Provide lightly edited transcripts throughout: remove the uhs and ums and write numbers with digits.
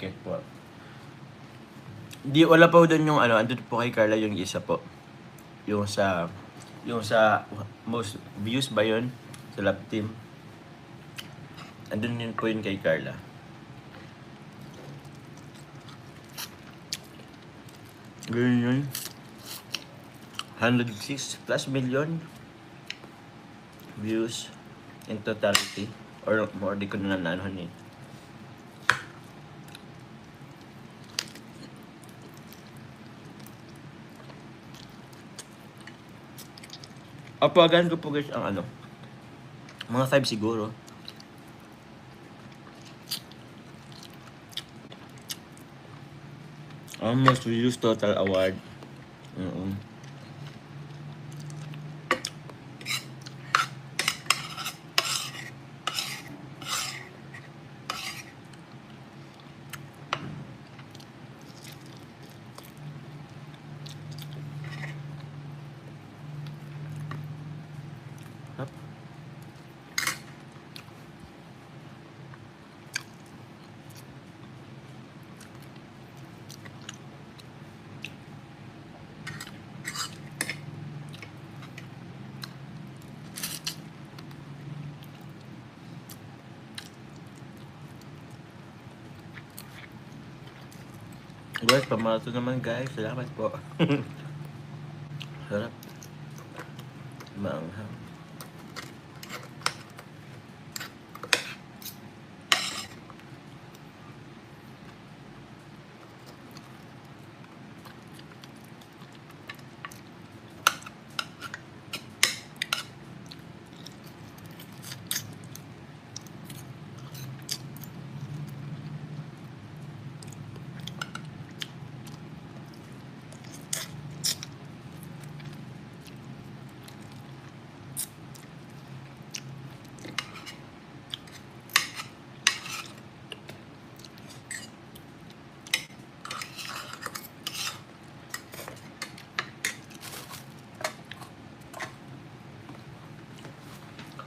ticket po. Di, wala pa doon yung ano, andun po kay Carla yung isa po. Yung sa most views ba yun? Sa love team. Andun yun po yun kay Carla. Ganyan yun. 106 plus million views in totality. Or more, di ko na nananon eh. Apagan ko po guys ang ano. Mga 5 siguro. Most views total award. Guys, pamarato naman guys. Salamat po. Sarap. Maanghang.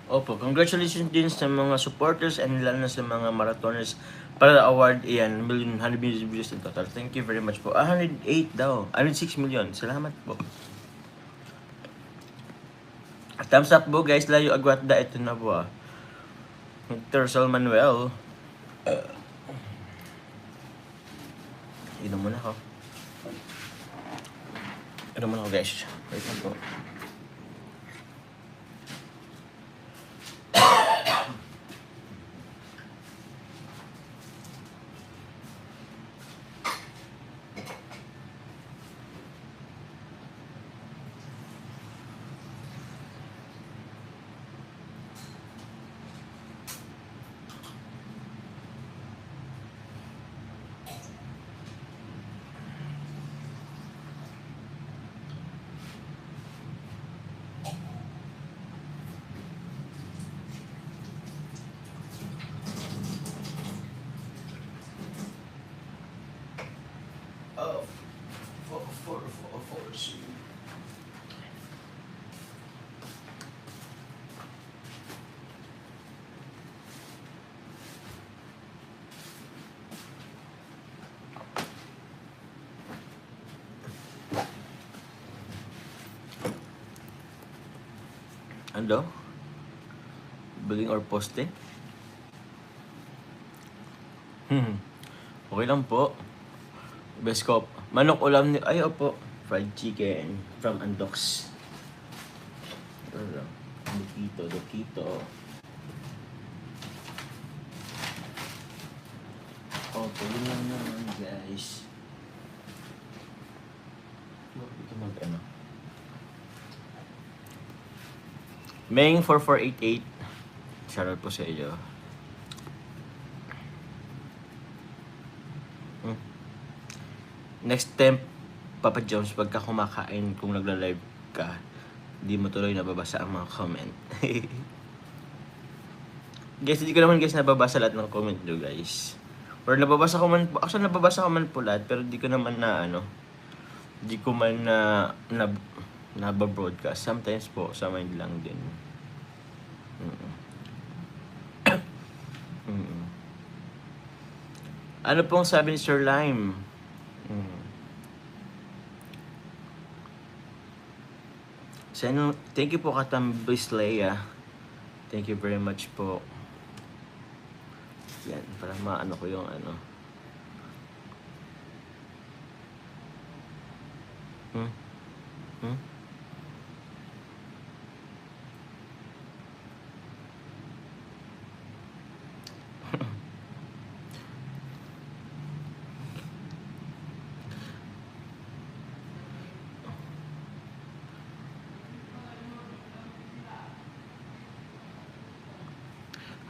Opo, congratulations din sa mga supporters and lalo na sa mga marathoners para award iyan, 100 million views in total. Thank you very much po. 108 daw. 106 million. Salamat po. Thumbs up po guys. Layo agwat da. Ito na po ah. Mr. Sol Manuel. Inom muna ako. Inom muna ako guys. Wait lang po. Ano? Billing or posting? Okay lang po. Best cop. Manok ulam ni... Ay, opo. Fried chicken from Andox. Dokito. Opo, yun lang naman guys. Ito mag-ano. Meng 4488. Shoutout po sa iyo. Next time, Papa Jones, pagka kumakain, kung nagla-live ka, di mo tuloy nababasa ang mga comment. Guys, hindi ko naman guys nababasa lahat ng comment nyo guys. Or nababasa ko man po, actually nababasa ko man po lahat, pero di ko naman na ano, di ko man na nababroadcast. Sometimes po, sa mind lang din. Ano pong sabi ni Sir Lime? Hmm. So, thank you po Katambis Leia. Thank you very much po. Yan, para maano ko yung ano. Hmm? Hmm?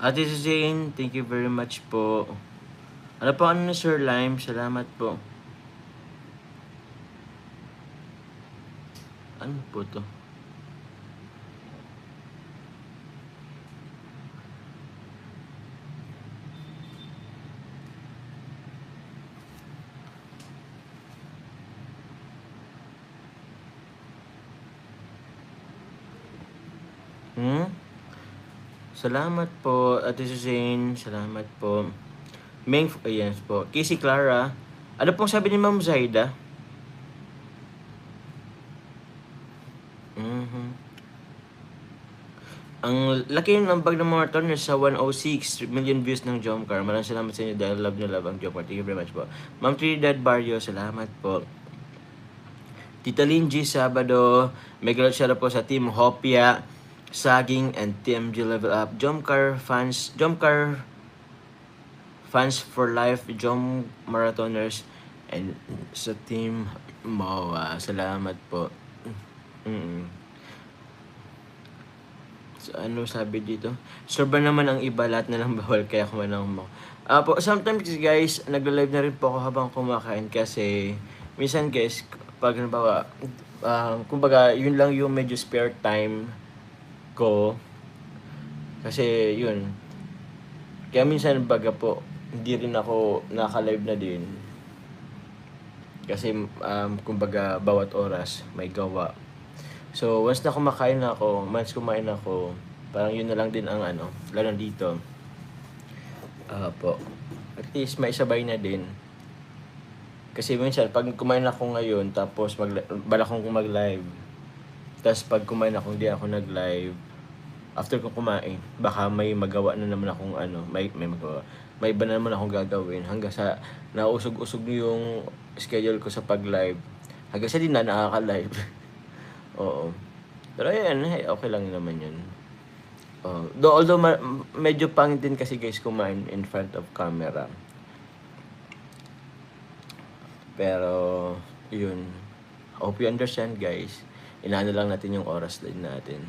Ate Suzanne, thank you very much po. Ano po ano ni Sir Lime? Salamat po. Ano po to? Hmm? Salamat po, Ate Suzanne. Salamat po. Meng, ayan po. Casey Clara. Ano pong sabi ni Ma'am Zaida? Ang laki ng bag ng mga turners sa 106 million views ng Jomcar. Maraming salamat sa inyo dahil love na love ang Jomcar. Thank you very much po. Ma'am Trinidad Barrio, salamat po. Tita Linji Sabado, mega shout out po sa Team Hopia, Saging, and TMG Level Up. Jomcar fans for life, Jom Marathoners, and sa Team MOA. Salamat po. So, ano sabi dito? Serba naman ang iba, lahat na lang bawal, kaya kumanang mo. Po, sometimes guys, nagla-live na rin po ako habang kumakain kasi minsan guys, pag halimbawa, kumbaga, yun lang yung medyo spare time ko. Kasi yun. Kaya minsan baga po, hindi rin ako naka-live na din. Kasi kumbaga, bawat oras may gawa. So, once na kumain ako, parang yun na lang din ang ano, lalo dito. Po. At least may sabay na din. Kasi minsan, pag kumain ako ngayon, tapos balak kong mag-live. Tapos pag kumain ako, hindi ako nag-live. After ko kumain, baka may magawa na naman akong ano, may magawa. May iba na naman akong gagawin hanggang sa nausog-usog yung schedule ko sa pag-live. Hanggang sa di na nakaka-live. Oo. Pero ayan, okay lang naman yun. Although medyo pangit din kasi guys kumain in front of camera. Pero, yun. Hope you understand guys. Inaano lang natin yung oras din natin.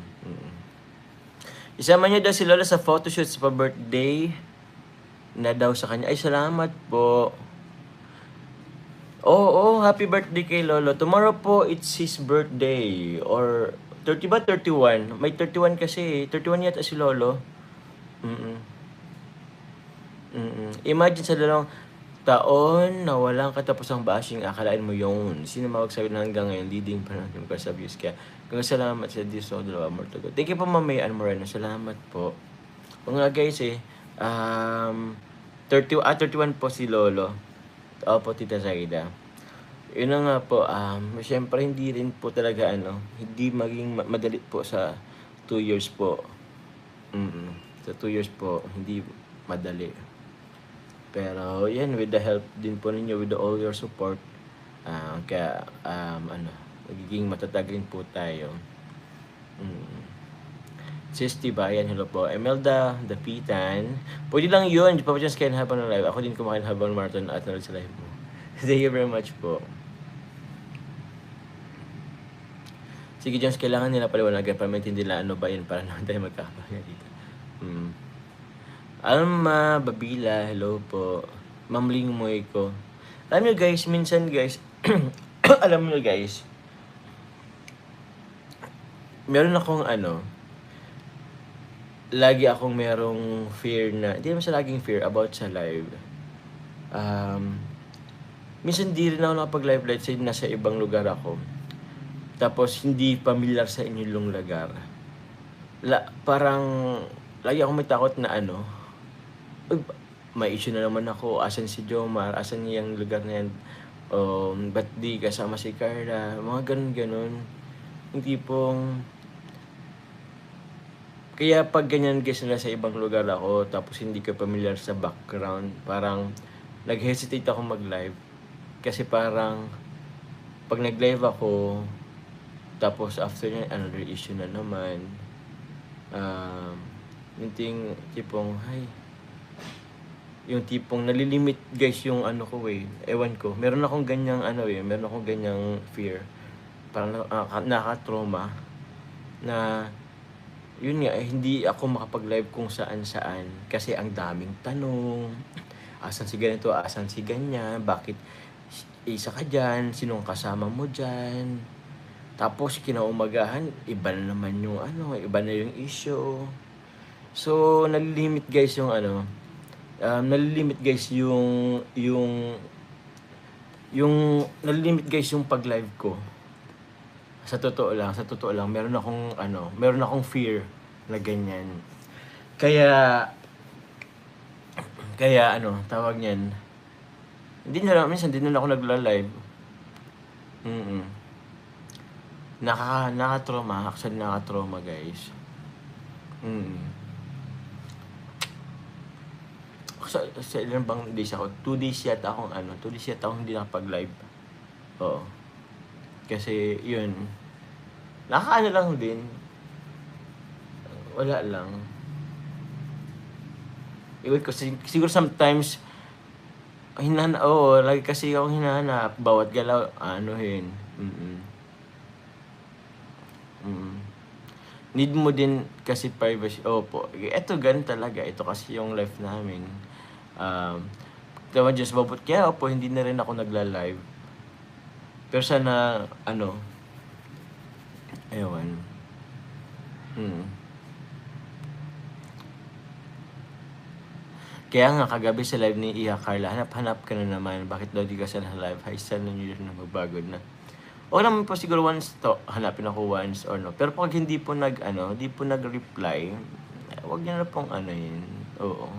Isama niyo daw si Lola sa photoshoot sa birthday na daw sa kanya. Ay, salamat po. Oo, happy birthday kay Lolo. Tomorrow po, it's his birthday. Or, 30 ba? 31? May 31 kasi. 31 yata si Lolo. Imagine sa dalawang taon na walang katapusang bashing. Akalain mo yun. Sino magsabi na hanggang ngayon, leading pa natin because of views. Kaya, salamat sa Diyos o dalawa more to go. Thank you po, Mamay Moreno. Salamat po. O nga guys 31 po si Lolo. Opo, Tita Zaida. Yun na nga po, syempre hindi rin po talaga hindi maging madali po sa 2 years po. Sa 2 years po, hindi madali. Pero yan, with the help din po ninyo, with all your support, kaya magiging matatag rin po tayo. Sis Tibayan, hello po. Emelda, Dapitan. Pwede lang yun. Di pa kayo habang ng live. Ako din kumakain habang marathon at nanood sa live mo. Thank you very much po. Sige, Jones, kailangan nila paliwanagan para maintindihan nila ano ba yan para naman tayo magkakapahinga dito. Alma, Babila, hello po. Mamling Moy ko. Alam nyo guys, minsan guys, alam nyo guys, meron akong lagi akong merong fear na, hindi naman sa laging fear about sa live. Minsan di rin ako nakapag-live let's say nasa ibang lugar ako. Tapos hindi familiar sa inyong lugar. Parang lagi akong may takot na may issue na naman ako, asan si Jomar, asan yung lugar na yan, ba't di kasama si Carla, mga ganun-ganun. Yung tipong, kaya pag ganyan guys na sa ibang lugar ako, tapos hindi ka familiar sa background, parang nag-hesitate ako mag-live. Kasi parang, pag nag-live ako, tapos after nyan, another issue na naman. Yung tipong, yung tipong nalilimit guys yung ano ko ewan ko. Meron akong ganyang meron akong ganyang fear. Parang nakatrauma na yun nga, hindi ako makapag-live kung saan-saan kasi ang daming tanong. Asan si ganito, asan si ganyan, bakit isa ka dyan, sinong kasama mo dyan. Tapos kinaumagahan, iba na naman yung iba na yung issue. So, nalilimit guys yung nalilimit guys nalilimit guys yung pag-live ko. Sa totoo lang, meron akong fear na ganyan. Kaya tawag niyan, minsan hindi na ako nagla-live. Nakatrauma, actually nakatrauma guys. Sa ilan bang days ako? 2 days yata akong 2 days yata akong hindi nakapag-live. Oo. Kasi yun, lang din. Wala lang. Iwan ko, siguro sometimes, lagi kasi akong hinahanap. Bawat galaw, Need mo din kasi privacy. Opo. Ito ganun talaga. Ito kasi yung life namin. Tawa Diyos babot. Kaya hindi na rin ako nagla-live. Pero sana, ewan. Kaya nga, kagabi sa live ni Iya Carla, hanap-hanap ka na naman. Bakit daw di ka sa live? Sana nyo yun na magbagod na. O naman po siguro once to, hanapin ako once or no. Pero pag hindi po nag-reply, wag niyo na pong yun. Oo.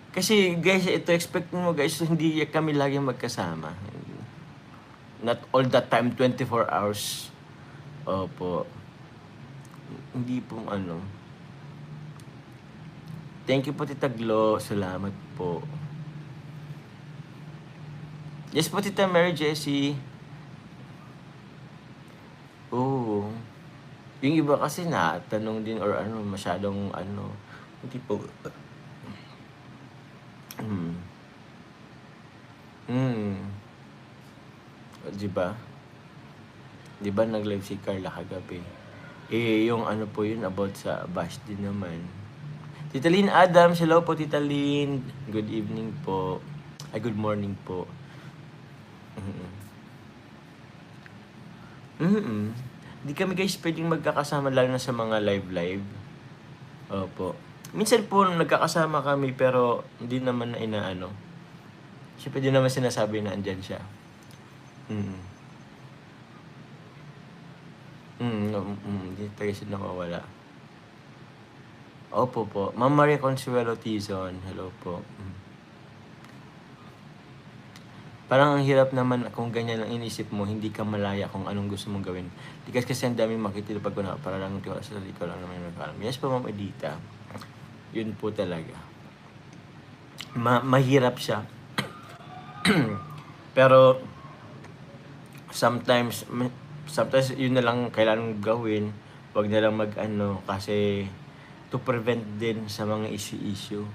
Kasi guys, ito expect mo guys, hindi kami lagi magkasama. Not all the time, 24 hours. Opo. Hindi pong Thank you po Tita Glo. Salamat po. Yes po Tita Mary Jessie. Oo. Yung iba kasi tanong din or masyadong hindi po. Diba? Diba nag-live si Carla kagabi? Yung po yun about sa bash din naman. Tita Lynn Adams, hello po Tita Lynn. Good evening po. Good morning po. Hindi kami guys pwedeng magkakasama lalo na sa mga live. Opo. Minsan po nagkakasama kami pero hindi naman na Siyempre di naman sinasabi na andyan siya. Hindi tayo siya nakawala. Opo po. Ma'am Maria Consuelo Tizon, hello po. Parang ang hirap naman kung ganyan ang inisip mo, hindi ka malaya kung anong gusto mong gawin. Di kasi ang daming makitilo pag para lang tiwala sa sarili ko lang naman yung nagkakalam. Yes po Ma'am Edita. Yun po talaga. Mahirap siya. Pero sometimes yun na lang kailangan gawin. Huwag na lang kasi to prevent din sa mga issue.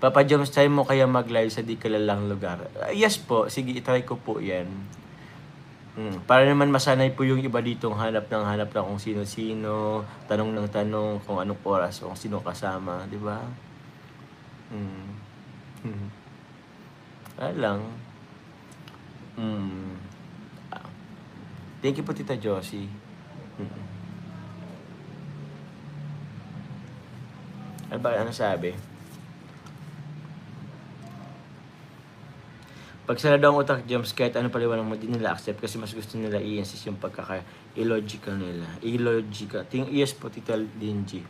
Papa Joms, try mo kaya mag-live sa di kilalang lugar? Yes po, sige, itry ko po yan. Para naman masanay po yung iba ditong hanap ng kung sino-sino, tanong ng tanong, kung anong oras, kung sino kasama, di ba? Lang. Thank you po Tita Josie. Ano sabi? Pag sarado ang utak James, kahit ano paliwanag mo, di nila accept kasi mas gusto nila i-insist yung pagkaka-illogical nila. Illogical. Yes po, Tita Linji.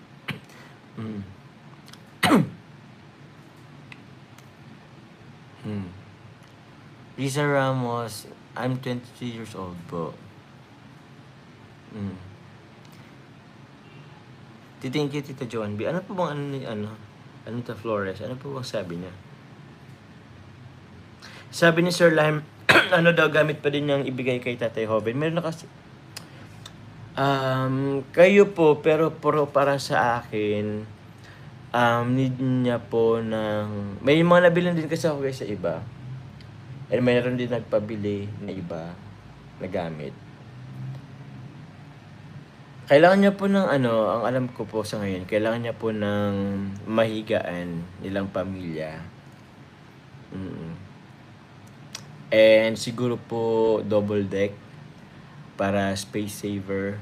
Mm. Mm. Risa Ramos, I'm 23 years old po. Mm. Thank you, Tita Joan B. Ano po bang Anita Flores? Ano po bang sabi niya? Sabi ni Sir Lime, ano daw gamit pa din niyang ibigay kay Tatay Hoven. Meron na kasi, kayo po, pero para sa akin, need niya po ng, may mga nabilin din kasi ako guys sa iba. And mayroon din nagpabili na iba na gamit. Kailangan niya po ng ang alam ko po sa ngayon, kailangan niya po ng mahigaan nilang pamilya. And siguro po double deck para space saver.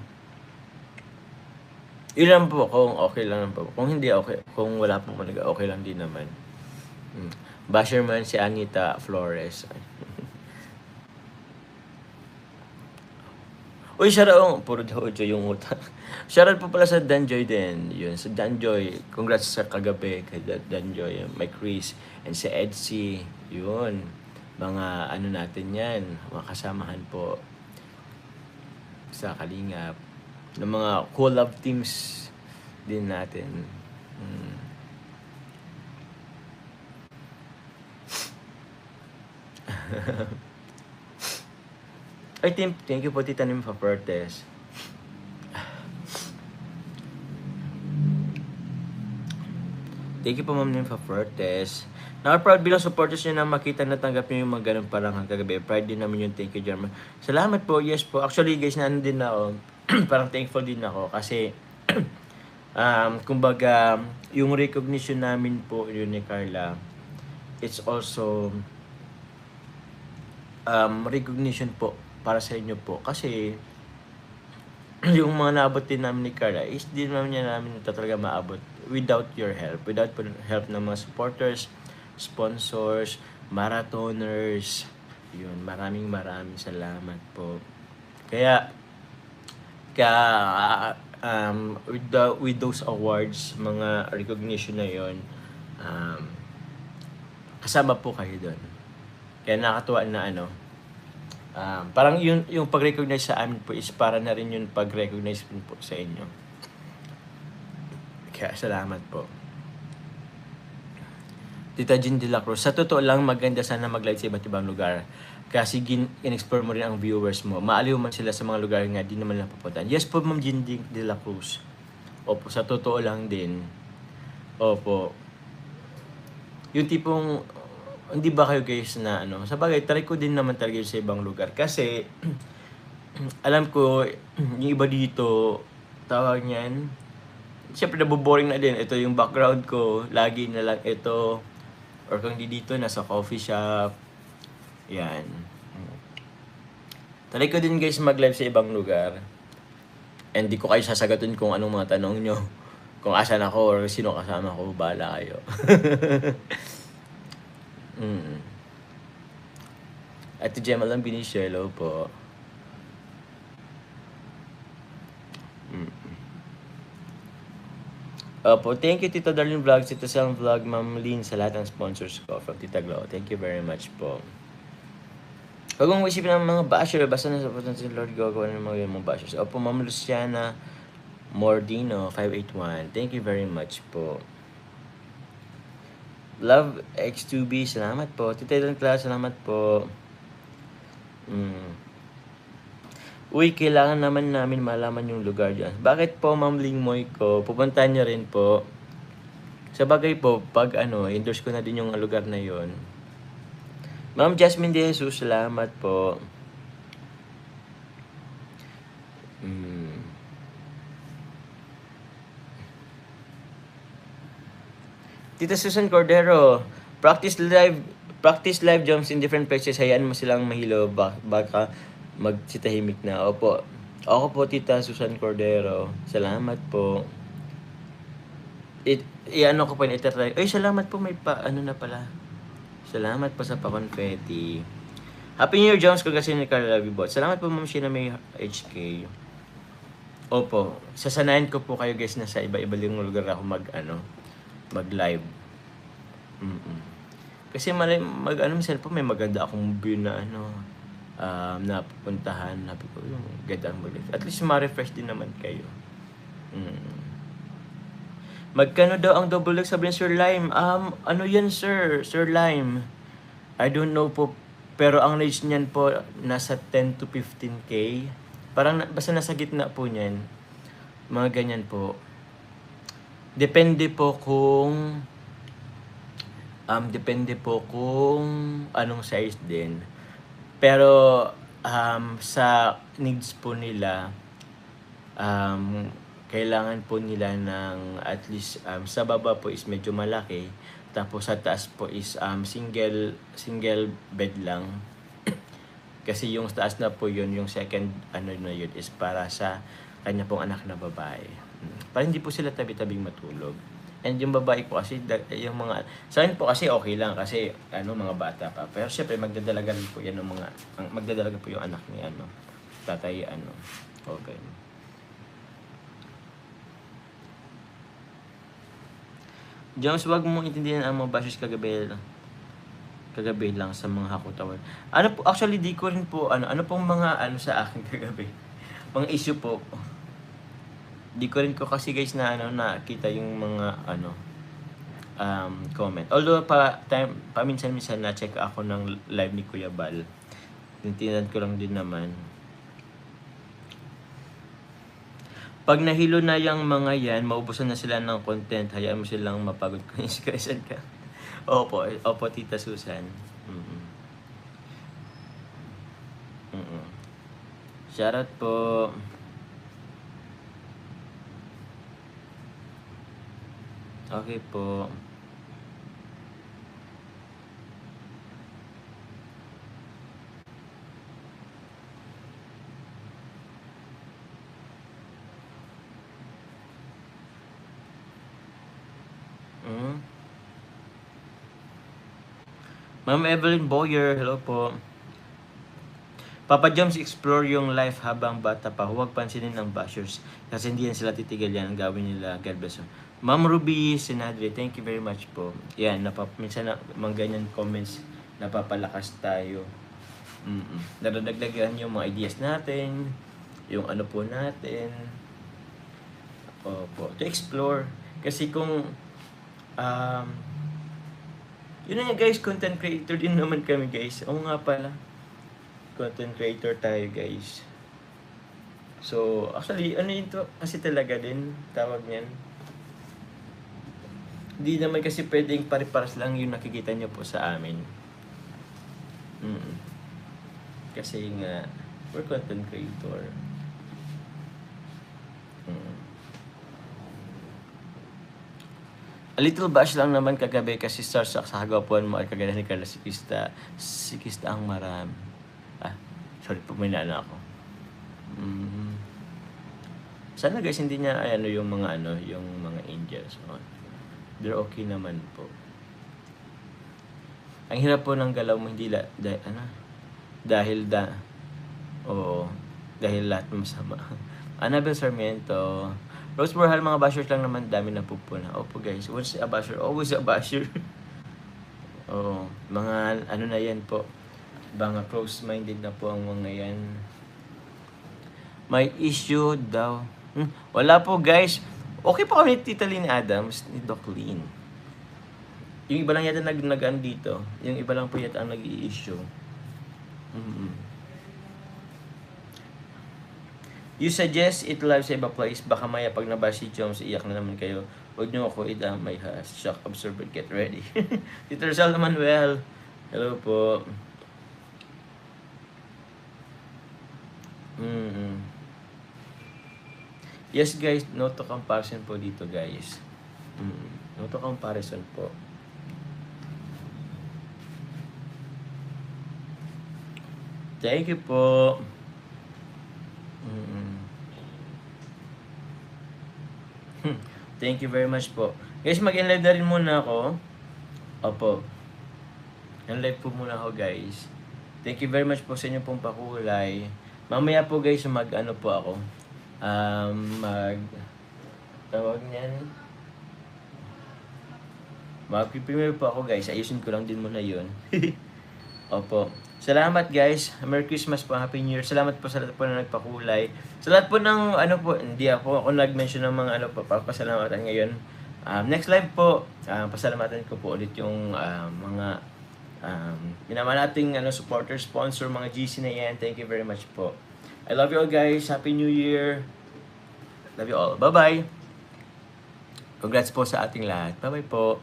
Yun lang po kung okay lang po. Kung hindi okay, kung wala po talaga, okay lang din naman. Basher man si Anita Flores. Uy, shoutout. Puro Jojo yung utang. Shoutout po pala sa Danjoy din. Yun, sa Danjoy. Congrats sa kagabi kay Danjoy. May Chris. And si Edsy. Yun. Mga natin yan. Mga kasamahan po sa Kalingap. Ng mga cool love teams din natin. Ay, thank you po, Tita Nympha Pertes. Thank you po, Ma'am Nympha Pertes. Proud bilang supporters nyo na makita na tanggap nyo yung mga ganun parang kagabi. Pride din namin yung thank you, German. Salamat po, yes po. Actually, guys, din ako. Parang thankful din ako kasi kumbaga, yung recognition namin po yun ni Carla, it's also recognition po para sa inyo po. Kasi yung mga naabot din namin ni Carla is di naman niya namin talaga maabot without your help. Without help ng mga supporters, sponsors, marathoners. Yun, maraming salamat po. Kaya with those awards, mga recognition na yon, kasama po kayo doon. Kaya nakatuwa na parang yung pag-recognize sa amin po is para na rin yung pag-recognize po sa inyo. Kaya salamat po. Tita Jean de la Cruz, sa totoo lang maganda sana mag-live sa iba't ibang lugar. Kasi in-explore mo rin ang viewers mo. Maaliw man sila sa mga lugar nga di naman napupuntahan. Yes po, Ma'am Jean de la Cruz. Opo, sa totoo lang din. Opo. Yung tipong, hindi ba kayo guys na sa bagay, try ko din naman talaga sa ibang lugar. Kasi, alam ko, yung iba dito, tawag niyan, siyempre naboboring na din. Ito yung background ko, lagi na lang ito. Or kung di dito, nasa coffee shop. Yan. Try ko din guys mag-live sa ibang lugar. And di ko kayo sasagutin kung anong mga tanong nyo. Kung asan ako or sino kasama ko, bahala kayo. At Gemma lang binishare, hello po. Opo, thank you Tito Darlene Vlogs, Tito Sam Vlog, Ma'am Lynn, sa lahat ng sponsors ko from Tita Glow. Thank you very much po. Huwag mong isipin ng mga basher, basta nasa pupunta si Lord gagawa ng mga bashers. Opo, Ma'am Luciana Mordino, 581. Thank you very much po. Love X2B, salamat po. Tita Eden Class, salamat po. Uy, kailangan naman namin malaman yung lugar dyan. Bakit po, Ma'am Lingmoy ko? Pupuntahan nyo rin po. Sa bagay po, pag endorse ko na din yung lugar na yon. Ma'am Jasmine De Jesus, salamat po. Tita Susan Cordero, practice live jumps in different places. Hayaan mo silang mahilo, baka magsitahimik na. Opo. Ako po, Tita Susan Cordero. Salamat po. Ko po yun, itatry. Ay, salamat po, may na pala. Salamat po sa pa-confetti. Happy New Year, Jones, kung kasi ni Carla Vibot. Salamat po, Ma'am Sheena May HK. Opo, sasanayan ko po kayo guys na sa iba-iba yung lugar ako mag-live. Kasi minsan po may maganda akong view na napupuntahan. Sabi ko, yung ganda ang mag-live. At least ma-refresh din naman kayo. Magkano daw ang double deck, sabi ni Sir Lime? Ano yan sir? Sir Lime? I don't know po. Pero ang range niyan po, nasa 10 to 15K. Parang basta nasa gitna po niyan. Mga ganyan po. Depende po kung anong size din. Pero sa needs po nila, kailangan po nila ng at least sa baba po is medyo malaki, tapos sa taas po is single bed lang. Kasi yung taas na po yun, yung second na yun is para sa kanya pong anak na babae. Para hindi po sila tabi-tabing matulog. And yung babae po kasi, yung mga, sa akin po kasi okay lang kasi mga bata pa. Pero syempre magdadalaga rin po yan ng magdadalaga po yung anak ni tatay okay. James, wag mong intindihan ang mga bashes kagabi lang sa mga hakutawan. Actually di ko rin po ano pong mga sa akin kagabi. Mga issue po. Di ko rin ko kasi guys na nakita yung mga comment. Although paminsan-minsan na check ako ng live ni Kuya Bal. Tintinan ko lang din naman. Pag nahilo na yung mga yan, maubusan na sila ng content, hayaan mo silang mapagod kung stressan ka. Opo, Tita Susan. Shoutout po. Okay po. Ma'am Evelyn Boyer, hello po. Papa Joms, explore yung life habang bata pa. Huwag pansinin ang bashers. Kasi hindi yan sila titigil yan. Ang gawin nila. God bless you. Ma'am Ruby Sinadre, thank you very much po. Yan, minsan mga ganyan comments, napapalakas tayo. Nadadagdagan yung mga ideas natin, yung po natin. Opo, to explore. Kasi kung yun na guys, content creator din naman kami guys. Oo nga pala. Content creator tayo guys. So, actually, ito kasi talaga din, tawag niyan. Hindi naman kasi pwedeng pare-paras lang yung nakikita nyo po sa amin. Kasi nga, we're content creator. A little bash lang naman kagabi kasi starstruck sa hagapuan mo at kagaya ni Carla Sikista ang marami. Sorry po, may naano ako. Sana guys hindi niya yung mga yung mga angels. They're okay naman po. Ang hirap po ng galaw mo hindi dahil lahat masama. Annabel Sarmiento, Rose Borhal, mga bashers lang naman, dami na pupuna. Opo guys, once a basher, always a basher. Mga na yan po. Mga close-minded na po ang mga yan. May issue daw. Wala po guys. Okay po kami ni Tita Lynn Adams, ni Doc Lynn. Yung iba lang yata nag-ano dito. Yung iba lang po yata ang nag-i-issue. You suggest it live sa iba place. Baka maya pag nabash si Joms, iyak na naman kayo. Huwag niyo ako idamay ha. Shock absorber, get ready. Tito Rizal Manuel. Hello po. Yes guys, no to comparison po dito guys. No to comparison po. Thank you po. Thank you very much po. Guys, mag-live na rin muna ako. Opo. Live po muna ako guys. Thank you very much po sa inyo pong pakulay. Mamaya po guys, po ako. Tawag niyan, mag-prepare po ako guys, ayusin ko lang din muna yun. Opo. Salamat guys. Merry Christmas po. Happy New Year. Salamat po sa lahat po na nagpakulay. Sa lahat po ng ano po, hindi ako nag-mention ng mga ano po, pasalamatan ngayon. Next live po, pasalamatan ko po ulit yung mga minamahal nating supporter, sponsor, mga GC na yan. Thank you very much po. I love you all guys. Happy New Year. Love you all. Bye-bye. Congrats po sa ating lahat. Bye-bye po.